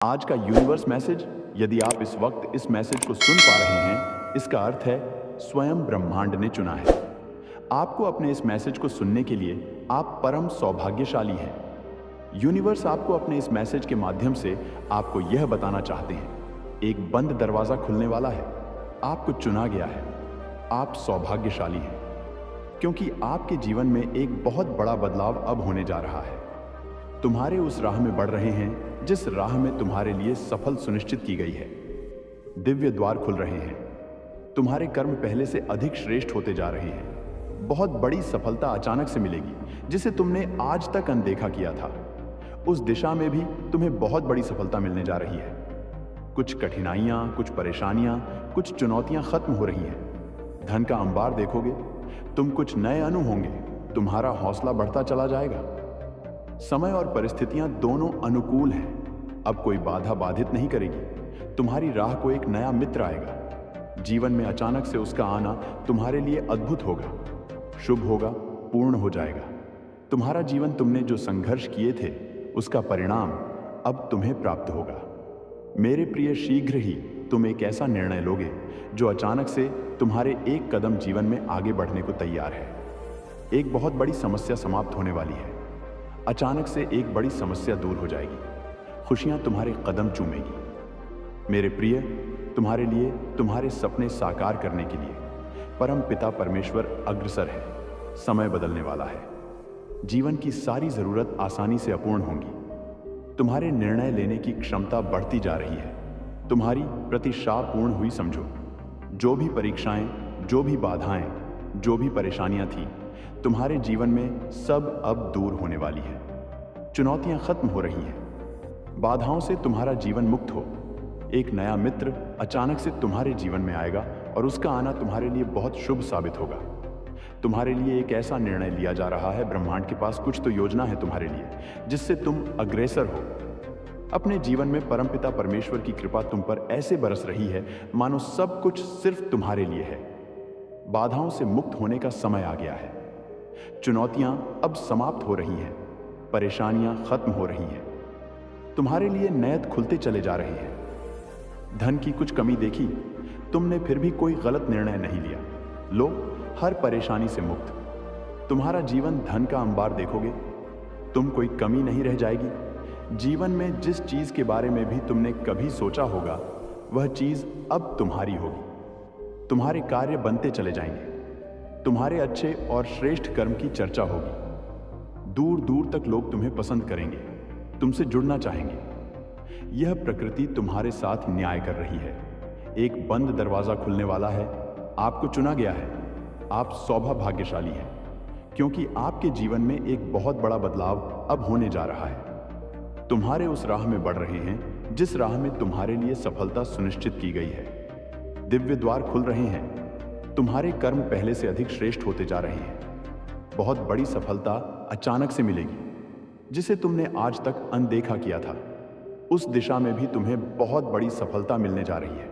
आज का universe message, यदि आप इस वक्त इस मैसेज को सुन पा रहे हैं, इसका अर्थ है स्वयं ब्रह्मांड ने चुना है आपको। अपने इस मैसेज को सुनने के लिए आप परम सौभाग्यशाली हैं। यूनिवर्स आपको अपने इस मैसेज के माध्यम से आपको यह बताना चाहते हैं, एक बंद दरवाजा खुलने वाला है, आपको चुना गया है, आप सौभाग्यशाली हैं, क्योंकि आपके जीवन में एक बहुत बड़ा बदलाव अब होने जा रहा है। तुम्हारे उस राह में बढ़ रहे हैं जिस राह में तुम्हारे लिए सफल सुनिश्चित की गई है। दिव्य द्वार खुल रहे हैं, तुम्हारे कर्म पहले से अधिक श्रेष्ठ होते जा रहे हैं। बहुत बड़ी सफलता अचानक से मिलेगी जिसे तुमने आज तक अनदेखा किया था। उस दिशा में भी तुम्हें बहुत बड़ी सफलता मिलने जा रही है। कुछ कठिनाइयां, कुछ परेशानियां, कुछ चुनौतियां खत्म हो रही हैं। धन का अंबार देखोगे, तुम कुछ नए अनु होंगे, तुम्हारा हौसला बढ़ता चला जाएगा। समय और परिस्थितियां दोनों अनुकूल हैं। अब कोई बाधा बाधित नहीं करेगी। तुम्हारी राह को एक नया मित्र आएगा। जीवन में अचानक से उसका आना तुम्हारे लिए अद्भुत होगा, शुभ होगा, पूर्ण हो जाएगा। तुम्हारा जीवन, तुमने जो संघर्ष किए थे, उसका परिणाम अब तुम्हें प्राप्त होगा। मेरे प्रिय, शीघ्र ही तुम एक ऐसा निर्णय लोगे जो अचानक से तुम्हारे एक कदम जीवन में आगे बढ़ने को तैयार है। एक बहुत बड़ी समस्या समाप्त होने वाली है। अचानक से एक बड़ी समस्या दूर हो जाएगी। खुशियां तुम्हारे कदम चूमेगी। मेरे प्रिय, तुम्हारे लिए, तुम्हारे सपने साकार करने के लिए परम पिता परमेश्वर अग्रसर है। समय बदलने वाला है। जीवन की सारी जरूरत आसानी से अपूर्ण होंगी। तुम्हारे निर्णय लेने की क्षमता बढ़ती जा रही है। तुम्हारी प्रतिष्ठा पूर्ण हुई समझो। जो भी परीक्षाएं, जो भी बाधाएं, जो भी परेशानियां थी, तुम्हारे जीवन में सब अब दूर होने वाली है। चुनौतियां खत्म हो रही हैं। बाधाओं से तुम्हारा जीवन मुक्त हो। एक नया मित्र अचानक से तुम्हारे जीवन में आएगा और उसका आना तुम्हारे लिए बहुत शुभ साबित होगा। तुम्हारे लिए एक ऐसा निर्णय लिया जा रहा है। ब्रह्मांड के पास कुछ तो योजना है तुम्हारे लिए, जिससे तुम अग्रसर हो। अपने जीवन में परमपिता परमेश्वर की कृपा तुम पर ऐसे बरस रही है मानो सब कुछ सिर्फ तुम्हारे लिए है। बाधाओं से मुक्त होने का समय आ गया है। चुनौतियां अब समाप्त हो रही हैं, परेशानियां खत्म हो रही हैं। तुम्हारे लिए नयत खुलते चले जा रहे हैं। धन की कुछ कमी देखी, तुमने फिर भी कोई गलत निर्णय नहीं लिया। लो, हर परेशानी से मुक्त। तुम्हारा जीवन धन का अंबार देखोगे, तुम कोई कमी नहीं रह जाएगी। जीवन में जिस चीज के बारे में भी तुमने कभी सोचा होगा, वह चीज अब तुम्हारी होगी। तुम्हारे कार्य बनते चले जाएंगे। तुम्हारे अच्छे और श्रेष्ठ कर्म की चर्चा होगी। दूर दूर तक लोग तुम्हें पसंद करेंगे, तुमसे जुड़ना चाहेंगे। यह प्रकृति तुम्हारे साथ न्याय कर रही है। एक बंद दरवाजा खुलने वाला है। आपको चुना गया है। आप सौभाग्यशाली हैं, क्योंकि आपके जीवन में एक बहुत बड़ा बदलाव अब होने जा रहा है। तुम्हारे उस राह में बढ़ रहे हैं जिस राह में तुम्हारे लिए सफलता सुनिश्चित की गई है। दिव्य द्वार खुल रहे हैं। तुम्हारे कर्म पहले से अधिक श्रेष्ठ होते जा रहे हैं। बहुत बड़ी सफलता अचानक से मिलेगी जिसे तुमने आज तक अनदेखा किया था। उस दिशा में भी तुम्हें बहुत बड़ी सफलता मिलने जा रही है।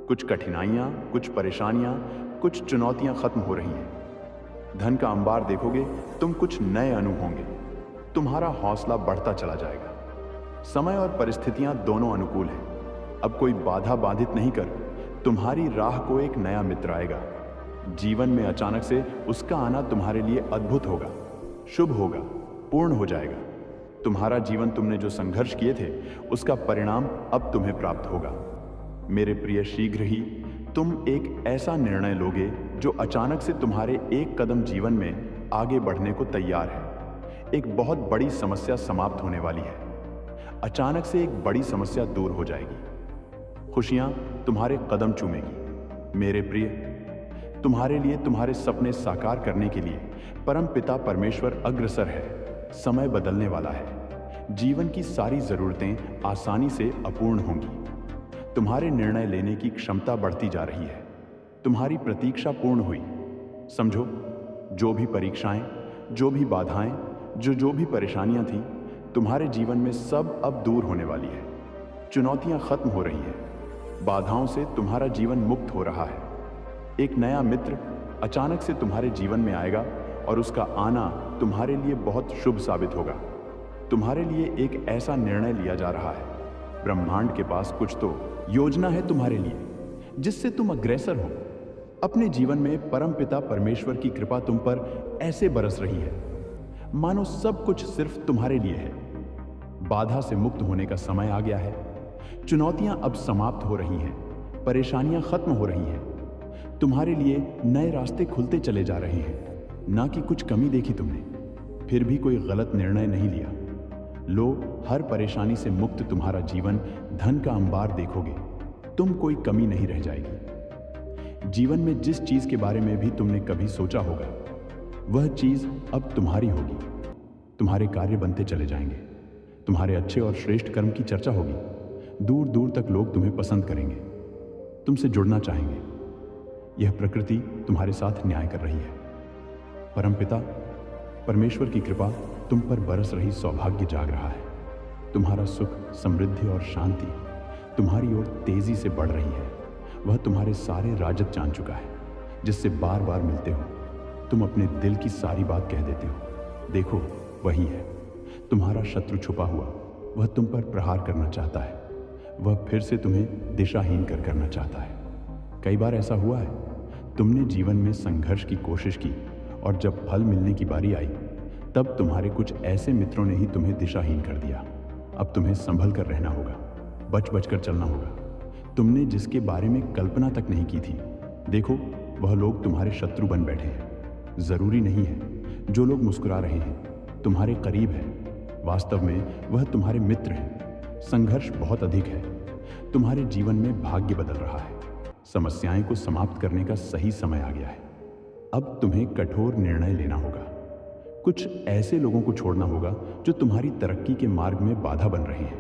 कुछ कठिनाइयां, कुछ परेशानियां, कुछ चुनौतियां खत्म हो रही हैं। धन का अंबार देखोगे, तुम कुछ नए अनु होंगे। तुम्हारा हौसला बढ़ता चला जाएगा। समय और परिस्थितियां दोनों अनुकूल हैं। अब कोई बाधा बाधित नहीं कर तुम्हारी राह को एक नया मित्र आएगा। जीवन में अचानक से उसका आना तुम्हारे लिए अद्भुत होगा, शुभ होगा, पूर्ण हो जाएगा। तुम्हारा जीवन, तुमने जो संघर्ष किए थे, उसका परिणाम अब तुम्हें प्राप्त होगा। मेरे प्रिय, शीघ्र ही तुम एक ऐसा निर्णय लोगे जो अचानक से तुम्हारे एक कदम जीवन में आगे बढ़ने को तैयार है। एक बहुत बड़ी समस्या समाप्त होने वाली है। अचानक से एक बड़ी समस्या दूर हो जाएगी। खुशियां तुम्हारे कदम चूमेगी। मेरे प्रिय, तुम्हारे लिए, तुम्हारे सपने साकार करने के लिए परम पिता परमेश्वर अग्रसर है। समय बदलने वाला है। जीवन की सारी जरूरतें आसानी से अपूर्ण होंगी। तुम्हारे निर्णय लेने की क्षमता बढ़ती जा रही है। तुम्हारी प्रतीक्षा पूर्ण हुई समझो। जो भी परीक्षाएं, जो भी बाधाएं, जो भी परेशानियां थीं, तुम्हारे जीवन में सब अब दूर होने वाली है। चुनौतियां खत्म हो रही हैं। बाधाओं से तुम्हारा जीवन मुक्त हो रहा है। एक नया मित्र अचानक से तुम्हारे जीवन में आएगा और उसका आना तुम्हारे लिए बहुत शुभ साबित होगा। तुम्हारे लिए एक ऐसा निर्णय लिया जा रहा है। ब्रह्मांड के पास कुछ तो योजना है तुम्हारे लिए, जिससे तुम अग्रसर हो। अपने जीवन में परमपिता परमेश्वर की कृपा तुम पर ऐसे बरस रही है मानो सब कुछ सिर्फ तुम्हारे लिए है। बाधा से मुक्त होने का समय आ गया है। चुनौतियां अब समाप्त हो रही हैं, परेशानियां खत्म हो रही हैं। तुम्हारे लिए नए रास्ते खुलते चले जा रहे हैं। ना कि कुछ कमी देखी तुमने, फिर भी कोई गलत निर्णय नहीं लिया। लो, हर परेशानी से मुक्त तुम्हारा जीवन धन का अंबार देखोगे। तुम कोई कमी नहीं रह जाएगी। जीवन में जिस चीज के बारे में भी तुमने कभी सोचा होगा, वह चीज अब तुम्हारी होगी। तुम्हारे कार्य बनते चले जाएंगे। तुम्हारे अच्छे और श्रेष्ठ कर्म की चर्चा होगी। दूर दूर तक लोग तुम्हें पसंद करेंगे, तुमसे जुड़ना चाहेंगे। यह प्रकृति तुम्हारे साथ न्याय कर रही है। परमपिता परमेश्वर की कृपा तुम पर बरस रही सौभाग्य जाग रहा है। तुम्हारा सुख, समृद्धि और शांति तुम्हारी ओर तेजी से बढ़ रही है। वह तुम्हारे सारे राजत जान चुका है, जिससे बार बार मिलते हो तुम अपने दिल की सारी बात कह देते हो। देखो, वही है तुम्हारा शत्रु छुपा हुआ। वह तुम पर प्रहार करना चाहता है। वह फिर से तुम्हें दिशाहीन करना चाहता है। कई बार ऐसा हुआ है, तुमने जीवन में संघर्ष की कोशिश की और जब फल मिलने की बारी आई, तब तुम्हारे कुछ ऐसे मित्रों ने ही तुम्हें दिशाहीन कर दिया। अब तुम्हें संभल कर रहना होगा, बच बच कर चलना होगा। तुमने जिसके बारे में कल्पना तक नहीं की थी, देखो वह लोग तुम्हारे शत्रु बन बैठे हैं। जरूरी नहीं है जो लोग मुस्कुरा रहे हैं तुम्हारे करीब है, वास्तव में वह तुम्हारे मित्र हैं। संघर्ष बहुत अधिक है। तुम्हारे जीवन में भाग्य बदल रहा है। समस्याएं को समाप्त करने का सही समय आ गया है। अब तुम्हें कठोर निर्णय लेना होगा। कुछ ऐसे लोगों को छोड़ना होगा जो तुम्हारी तरक्की के मार्ग में बाधा बन रहे हैं।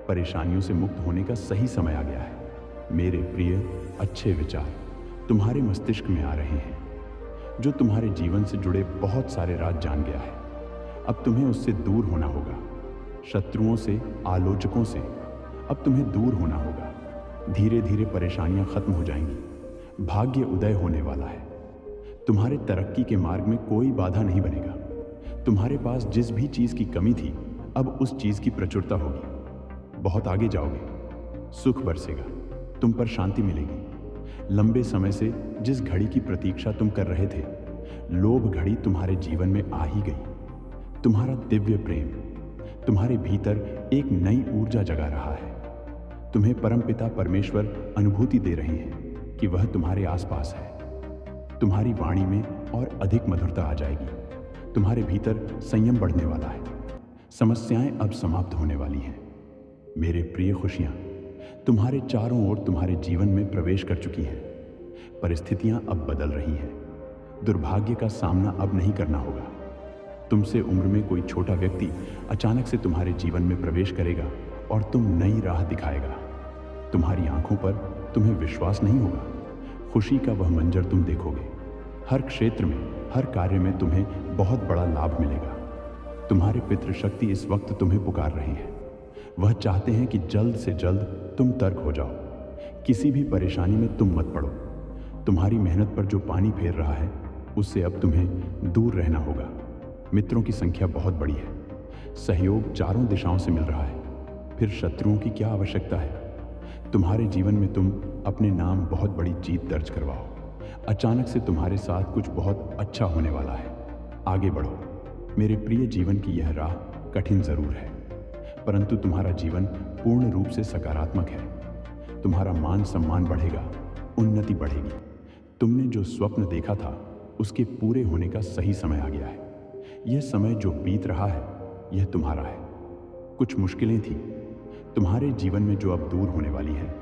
परेशानियों से मुक्त होने का सही समय आ गया है। मेरे प्रिय, अच्छे विचार तुम्हारे मस्तिष्क में आ रहे हैं, जो तुम्हारे जीवन से जुड़े बहुत सारे राज जान गया है। अब तुम्हें उससे दूर होना होगा। शत्रुओं से, आलोचकों से अब तुम्हें दूर होना होगा। धीरे धीरे परेशानियां खत्म हो जाएंगी। भाग्य उदय होने वाला है। तुम्हारे तरक्की के मार्ग में कोई बाधा नहीं बनेगा। तुम्हारे पास जिस भी चीज की कमी थी, अब उस चीज की प्रचुरता होगी। बहुत आगे जाओगे। सुख बरसेगा, तुम पर शांति मिलेगी। लंबे समय से जिस घड़ी की प्रतीक्षा तुम कर रहे थे, लोभ घड़ी तुम्हारे जीवन में आ ही गई। तुम्हारा दिव्य प्रेम तुम्हारे भीतर एक नई ऊर्जा जगा रहा है। तुम्हें परमपिता परमेश्वर अनुभूति दे रहे हैं कि वह तुम्हारे आसपास है। तुम्हारी वाणी में और अधिक मधुरता आ जाएगी। तुम्हारे भीतर संयम बढ़ने वाला है। समस्याएं अब समाप्त होने वाली हैं। मेरे प्रिय, खुशियां तुम्हारे चारों ओर तुम्हारे जीवन में प्रवेश कर चुकी हैं। परिस्थितियां अब बदल रही हैं। दुर्भाग्य का सामना अब नहीं करना होगा। तुमसे उम्र में कोई छोटा व्यक्ति अचानक से तुम्हारे जीवन में प्रवेश करेगा और तुम नई राह दिखाएगा। तुम्हारी आंखों पर तुम्हें विश्वास नहीं होगा। खुशी का वह मंजर तुम देखोगे। हर क्षेत्र में, हर कार्य में तुम्हें बहुत बड़ा लाभ मिलेगा। तुम्हारे पितृशक्ति इस वक्त तुम्हें पुकार रहे हैं। वह चाहते हैं कि जल्द से जल्द तुम तर्क हो जाओ। किसी भी परेशानी में तुम मत पड़ो। तुम्हारी मेहनत पर जो पानी फेर रहा है, उससे अब तुम्हें दूर रहना होगा। मित्रों की संख्या बहुत बड़ी है। सहयोग चारों दिशाओं से मिल रहा है। फिर शत्रुओं की क्या आवश्यकता है। तुम्हारे जीवन में तुम अपने नाम बहुत बड़ी जीत दर्ज करवाओ। अचानक से तुम्हारे साथ कुछ बहुत अच्छा होने वाला है। आगे बढ़ो। मेरे प्रिय, जीवन की यह राह कठिन जरूर है, परंतु तुम्हारा जीवन पूर्ण रूप से सकारात्मक है। तुम्हारा मान सम्मान बढ़ेगा, उन्नति बढ़ेगी। तुमने जो स्वप्न देखा था, उसके पूरे होने का सही समय आ गया है। यह समय जो बीत रहा है, यह तुम्हारा है। कुछ मुश्किलें थी तुम्हारे जीवन में जो अब दूर होने वाली है।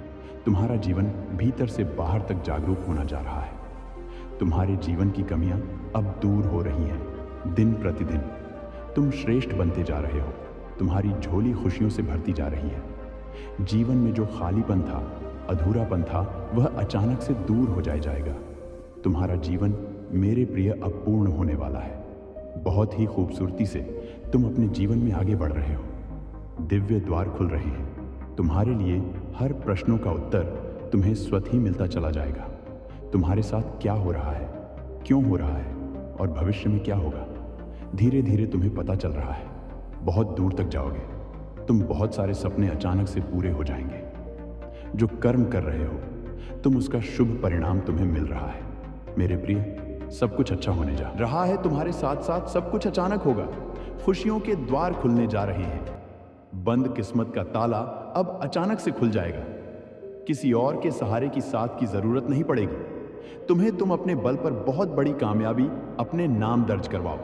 तुम्हारा जीवन भीतर से बाहर तक जागरूक होना जा रहा है। तुम्हारे जीवन की कमियां अब दूर हो रही हैं। दिन प्रतिदिन तुम श्रेष्ठ बनते जा रहे हो। तुम्हारी झोली खुशियों से भरती जा रही है। जीवन में जो खालीपन था, अधूरापन था, वह अचानक से दूर हो जाएगा। तुम्हारा जीवन, मेरे प्रिय, अब पूर्ण होने वाला है। बहुत ही खूबसूरती से तुम अपने जीवन में आगे बढ़ रहे हो। दिव्य द्वार खुल रहे हैं। तुम्हारे लिए हर प्रश्नों का उत्तर तुम्हें स्वतः ही मिलता चला जाएगा। तुम्हारे साथ क्या हो रहा है, क्यों हो रहा है और भविष्य में क्या होगा, धीरे धीरे तुम्हें पता चल रहा है। बहुत दूर तक जाओगे। तुम बहुत सारे सपने अचानक से पूरे हो जाएंगे। जो कर्म कर रहे हो तुम, उसका शुभ परिणाम तुम्हें मिल रहा है। मेरे प्रिय, सब कुछ अच्छा होने जा रहा है। तुम्हारे साथ साथ सब कुछ अचानक होगा। खुशियों के द्वार खुलने जा रहे हैं। बंद किस्मत का ताला अब अचानक से खुल जाएगा। किसी और के सहारे की साथ की जरूरत नहीं पड़ेगी। तुम अपने बल पर बहुत बड़ी कामयाबी अपने नाम दर्ज करवाओ।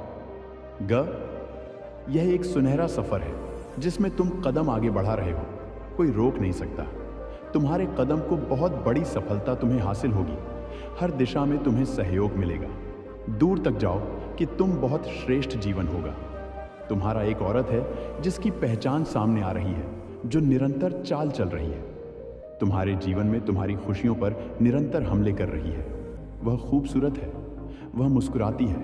यह एक सुनहरा सफर है जिसमें तुम कदम आगे बढ़ा रहे हो। कोई रोक नहीं सकता। तुम्हारे कदम को बहुत बड़ी सफलता तुम्हें हासिल होगी। हर दिशा में तुम्हें सहयोग मिलेगा। दूर तक जाओ कि तुम बहुत श्रेष्ठ जीवन होगा। तुम्हारा एक औरत है जिसकी पहचान सामने आ रही है, जो निरंतर चाल चल रही है। तुम्हारे जीवन में तुम्हारी खुशियों पर निरंतर हमले कर रही है। वह खूबसूरत है, वह मुस्कुराती है,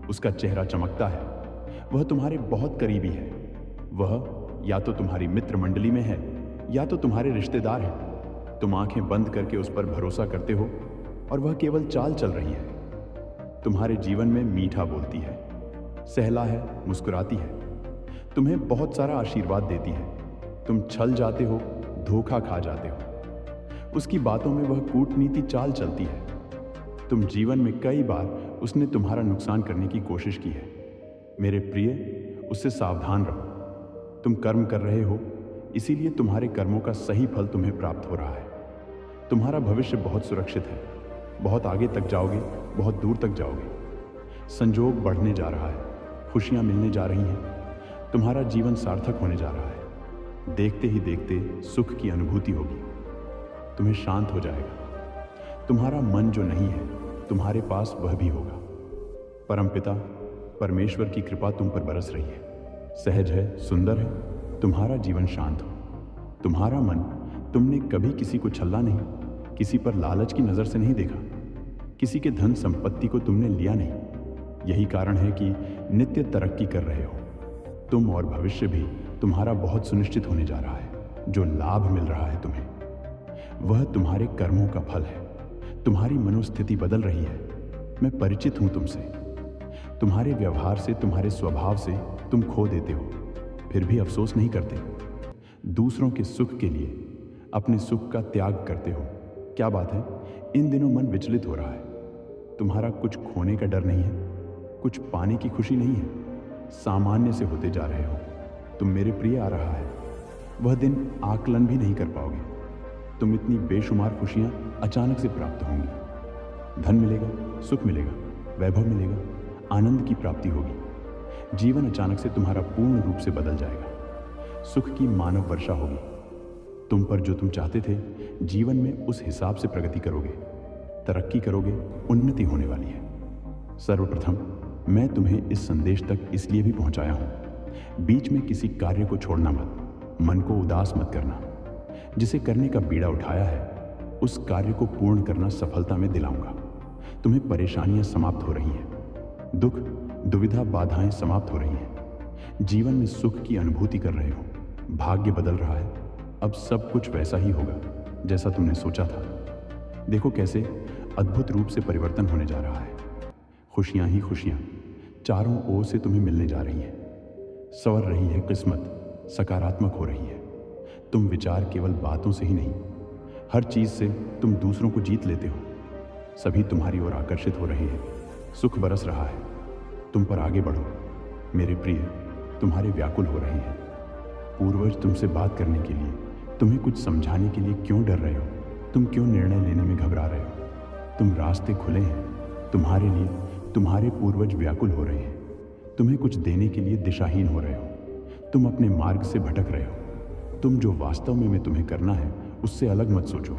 उसका चेहरा चमकता है, वह तुम्हारे बहुत करीबी है। वह या तो तुम्हारी मित्र मंडली में है या तो तुम्हारे रिश्तेदार हैं। तुम आंखें बंद करके उस पर भरोसा करते हो और वह केवल चाल चल रही है। तुम्हारे जीवन में मीठा बोलती है, सहला है, मुस्कुराती है, तुम्हें बहुत सारा आशीर्वाद देती है। तुम छल जाते हो, धोखा खा जाते हो, उसकी बातों में वह कूटनीति चाल चलती है। तुम जीवन में कई बार उसने तुम्हारा नुकसान करने की कोशिश की है। मेरे प्रिय, उससे सावधान रहो। तुम कर्म कर रहे हो, इसीलिए तुम्हारे कर्मों का सही फल तुम्हें प्राप्त हो रहा है। तुम्हारा भविष्य बहुत सुरक्षित है। बहुत आगे तक जाओगे, बहुत दूर तक जाओगे। संजोग बढ़ने जा रहा है, खुशियां मिलने जा रही हैं। तुम्हारा जीवन सार्थक होने जा रहा है। देखते ही देखते सुख की अनुभूति होगी। तुम्हें शांत हो जाएगा। तुम्हारा मन जो नहीं है, तुम्हारे पास वह भी होगा। परमपिता परमेश्वर की कृपा तुम पर बरस रही है। सहज है, सुंदर है, तुम्हारा जीवन शांत हो। तुम्हारा मन, तुमने कभी किसी को छल्ला नहीं, किसी पर लालच की नजर से नहीं देखा, किसी के धन संपत्ति को तुमने लिया नहीं। यही कारण है कि नित्य तरक्की कर रहे हो। तुम और भविष्य भी तुम्हारा बहुत सुनिश्चित होने जा रहा है। जो लाभ मिल रहा है तुम्हें, वह तुम्हारे कर्मों का फल है। तुम्हारी मनोस्थिति बदल रही है। मैं परिचित हूं तुमसे। तुम्हारे व्यवहार से, तुम्हारे स्वभाव से तुम खो देते हो, फिर भी अफसोस नहीं करते। दूसरों के सुख के लिए अपने सुख का त्याग करते हो। क्या बात है, इन दिनों मन विचलित हो रहा है। तुम्हारा कुछ खोने का डर नहीं है, कुछ पाने की खुशी नहीं है। सामान्य से होते जा रहे हो। तुम मेरे प्रिय आ रहा है, वह दिन आकलन भी नहीं कर पाओगे। तुम इतनी बेशुमार खुशियां अचानक से प्राप्त होंगी। धन मिलेगा, सुख मिलेगा, वैभव मिलेगा, आनंद की प्राप्ति होगी। जीवन अचानक से तुम्हारा पूर्ण रूप से बदल जाएगा। सुख की मानव वर्षा होगी। तुम पर जो तुम चाहते थे, जीवन में उस हिसाब से प्रगति करोगे, तरक्की करोगे, उन्नति होने वाली है। सर्वप्रथम मैं तुम्हें इस संदेश तक इसलिए भी पहुंचाया हूं। बीच में किसी कार्य को छोड़ना मत, मन को उदास मत करना। जिसे करने का बीड़ा उठाया है, उस कार्य को पूर्ण करना सफलता में दिलाऊंगा। तुम्हें परेशानियां समाप्त हो रही हैं, दुख, दुविधा, बाधाएं समाप्त हो रही हैं। जीवन में सुख की अनुभूति कर रहे हो। भाग्य बदल रहा है। अब सब कुछ वैसा ही होगा जैसा तुमने सोचा था। देखो कैसे अद्भुत रूप से परिवर्तन होने जा रहा है। खुशियां ही खुशियां चारों ओर से तुम्हें मिलने जा रही हैं। संवर रही है किस्मत, सकारात्मक हो रही है। तुम विचार केवल बातों से ही नहीं, हर चीज से तुम दूसरों को जीत लेते हो। सभी तुम्हारी ओर आकर्षित हो रहे हैं। सुख बरस रहा है। तुम पर आगे बढ़ो। मेरे प्रिय, तुम्हारे व्याकुल हो रहे हैं। पूर्वज तुमसे बात करने के लिए, तुम्हें कुछ समझाने के लिए क्यों डर रहे हो? तुम क्यों निर्णय लेने में घबरा रहे हो? तुम रास्ते खुले हैं तुम्हारे लिए। तुम्हारे पूर्वज व्याकुल हो रहे हैं। तुम्हें कुछ देने के लिए दिशाहीन हो रहे हो। तुम अपने मार्ग से भटक रहे हो। तुम जो वास्तव में तुम्हें करना है, उससे अलग मत सोचो,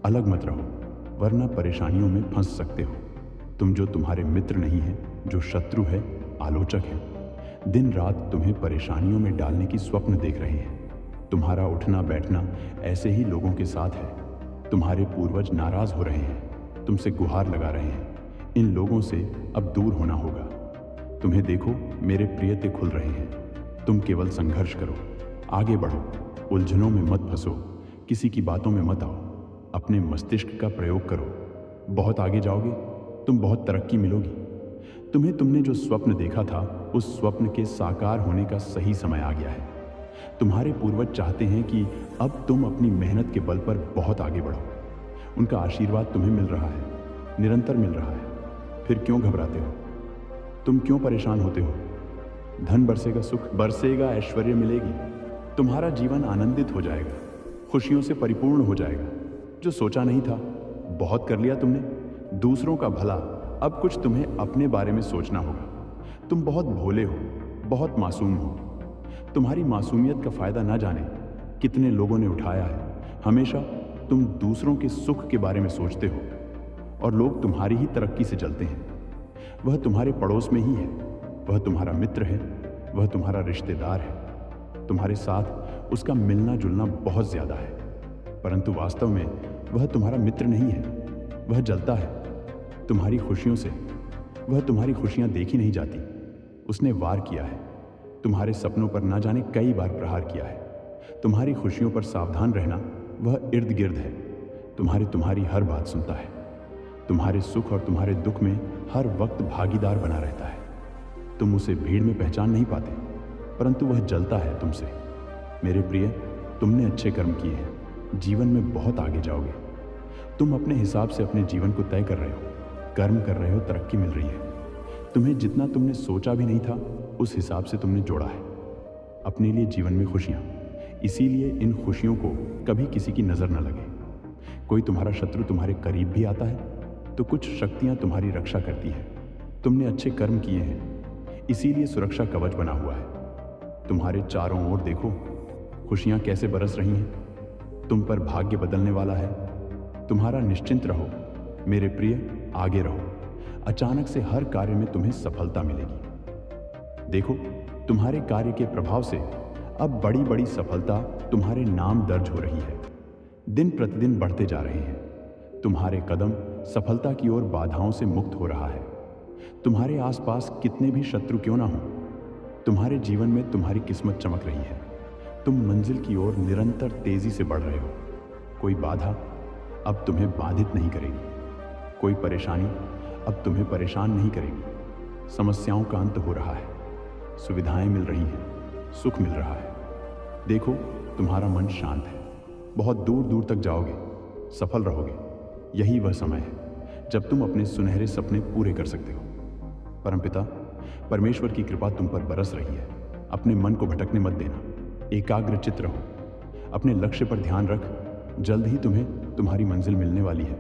अलग मत रहो, वरना परेशानियों में फंस सकते हो। तुम जो तुम्हारे मित्र नहीं है, जो शत्रु है, आलोचक है, दिन रात तुम्हें परेशानियों में डालने की स्वप्न देख रहे हैं। तुम्हारा उठना बैठना ऐसे ही लोगों के साथ है। तुम्हारे पूर्वज नाराज हो रहे हैं, तुमसे गुहार लगा रहे हैं। इन लोगों से अब दूर होना होगा। तुम्हें देखो, मेरे प्रियते खुल रहे हैं। तुम केवल संघर्ष करो, आगे बढ़ो, उलझनों में मत फंसो, किसी की बातों में मत आओ। अपने मस्तिष्क का प्रयोग करो। बहुत आगे जाओगे, तुम बहुत तरक्की मिलोगी। तुमने जो स्वप्न देखा था, उस स्वप्न के साकार होने का सही समय आ गया है। तुम्हारे पूर्वज चाहते हैं कि अब तुम अपनी मेहनत के बल पर बहुत आगे बढ़ो। उनका आशीर्वाद तुम्हें मिल रहा है, निरंतर मिल रहा है। फिर क्यों घबराते हो? तुम क्यों परेशान होते हो? धन बरसेगा, सुख बरसेगा, ऐश्वर्य मिलेगी। तुम्हारा जीवन आनंदित हो जाएगा, खुशियों से परिपूर्ण हो जाएगा। जो सोचा नहीं था, बहुत कर लिया तुमने। दूसरों का भला, अब कुछ तुम्हें अपने बारे में सोचना होगा। तुम बहुत भोले हो, बहुत मासूम हो। तुम्हारी मासूमियत का फायदा ना जाने कितने लोगों ने उठाया है। हमेशा तुम दूसरों के सुख के बारे में सोचते हो और लोग तुम्हारी ही तरक्की से चलते हैं। वह तुम्हारे पड़ोस में ही है, वह तुम्हारा मित्र है, वह तुम्हारा रिश्तेदार है। तुम्हारे साथ उसका मिलना जुलना बहुत ज्यादा है, परंतु वास्तव में वह तुम्हारा मित्र नहीं है। वह जलता है तुम्हारी खुशियों से। वह तुम्हारी खुशियां देखी नहीं जाती। उसने वार किया है, तुम्हारे सपनों पर ना जाने कई बार प्रहार किया है। तुम्हारी खुशियों पर सावधान रहना, वह इर्द गिर्द है। तुम्हारी हर बात सुनता है। तुम्हारे सुख और तुम्हारे दुख में हर वक्त भागीदार बना रहता है। तुम उसे भीड़ में पहचान नहीं पाते, परंतु वह जलता है तुमसे। मेरे प्रिय, तुमने अच्छे कर्म किए हैं, जीवन में बहुत आगे जाओगे। तुम अपने हिसाब से अपने जीवन को तय कर रहे हो, कर्म कर रहे हो, तरक्की मिल रही है। तुम्हें जितना तुमने सोचा भी नहीं था, उस हिसाब से तुमने जोड़ा है अपने लिए जीवन में खुशियां। इसीलिए इन खुशियों को कभी किसी की नजर न लगे। कोई तुम्हारा शत्रु तुम्हारे करीब भी आता है तो कुछ शक्तियां तुम्हारी रक्षा करती है। तुमने अच्छे कर्म किए हैं, इसीलिए सुरक्षा कवच बना हुआ है। तुम्हारे चारों ओर देखो, खुशियां कैसे बरस रही हैं। तुम पर भाग्य बदलने वाला है। तुम्हारा निश्चिंत रहो मेरे प्रिय, आगे रहो। अचानक से हर कार्य में तुम्हें सफलता मिलेगी। देखो, तुम्हारे कार्य के प्रभाव से अब बड़ी बड़ी सफलता तुम्हारे नाम दर्ज हो रही है। दिन प्रतिदिन बढ़ते जा रहे हैं। तुम्हारे कदम सफलता की ओर बाधाओं से मुक्त हो रहा है। तुम्हारे आसपास कितने भी शत्रु क्यों ना हो, तुम्हारे जीवन में तुम्हारी किस्मत चमक रही है। तुम मंजिल की ओर निरंतर तेजी से बढ़ रहे हो। कोई बाधा अब तुम्हें बाधित नहीं करेगी। कोई परेशानी अब तुम्हें परेशान नहीं करेगी। समस्याओं का अंत हो रहा है, सुविधाएं मिल रही हैं, सुख मिल रहा है। देखो, तुम्हारा मन शांत है। बहुत दूर दूर तक जाओगे, सफल रहोगे। यही वह समय है जब तुम अपने सुनहरे सपने पूरे कर सकते हो। परमपिता परमेश्वर की कृपा तुम पर बरस रही है। अपने मन को भटकने मत देना, एकाग्र चित्त रहो। अपने लक्ष्य पर ध्यान रख। जल्द ही तुम्हें तुम्हारी मंजिल मिलने वाली है।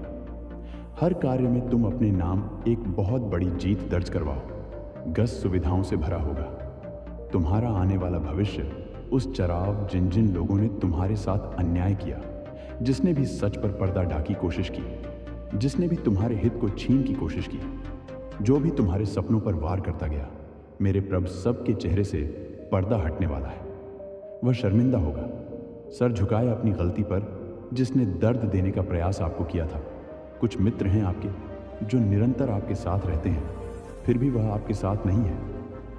हर कार्य में तुम अपने नाम एक बहुत बड़ी जीत दर्ज करवाओ। गस सुविधाओं से भरा होगा। तुम्हारा आने वाला भविष्य उस चराव जिन जिन लोगों ने तुम्हारे साथ अन्याय किया, जिसने भी सच पर पर्दा ढाकी कोशिश की, जिसने भी तुम्हारे हित को छीन की कोशिश की, जो भी तुम्हारे सपनों पर वार करता गया, मेरे प्रभु सबके चेहरे से पर्दा हटने वाला है। वह शर्मिंदा होगा। सर झुकाए अपनी गलती पर, जिसने दर्द देने का प्रयास आपको किया था। कुछ मित्र हैं आपके जो निरंतर आपके साथ रहते हैं, फिर भी वह आपके साथ नहीं है।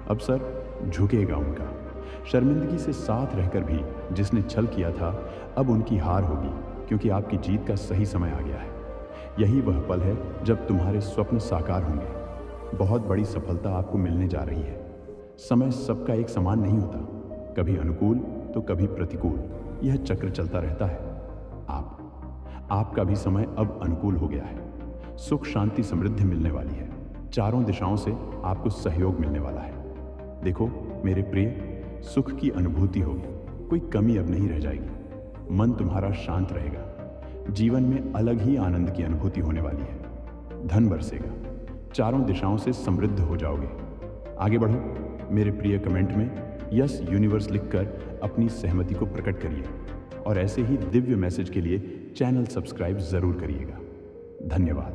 अब सर झुकेगा उनका। शर्मिंदगी से साथ रहकर भी जिसने छल किया था, अब उनकी हार होगी, क्योंकि आपकी जीत का सही समय आ गया है। यही वह पल है जब तुम्हारे स्वप्न साकार होंगे। बहुत बड़ी सफलता आपको मिलने जा रही है। समय सबका एक समान नहीं होता, कभी अनुकूल तो कभी प्रतिकूल। यह चक्र चलता रहता है। आपका भी समय अब अनुकूल हो गया है। सुख, शांति, समृद्धि मिलने वाली है। चारों दिशाओं से आपको सहयोग मिलने वाला है। देखो मेरे प्रिय, सुख की अनुभूति होगी, कोई कमी अब नहीं रह जाएगी। मन तुम्हारा शांत रहेगा। जीवन में अलग ही आनंद की अनुभूति होने वाली है। धन बरसेगा, चारों दिशाओं से समृद्ध हो जाओगे। आगे बढ़ो मेरे प्रिय। कमेंट में यस यूनिवर्स लिखकर अपनी सहमति को प्रकट करिए और ऐसे ही दिव्य मैसेज के लिए चैनल सब्सक्राइब जरूर करिएगा। धन्यवाद।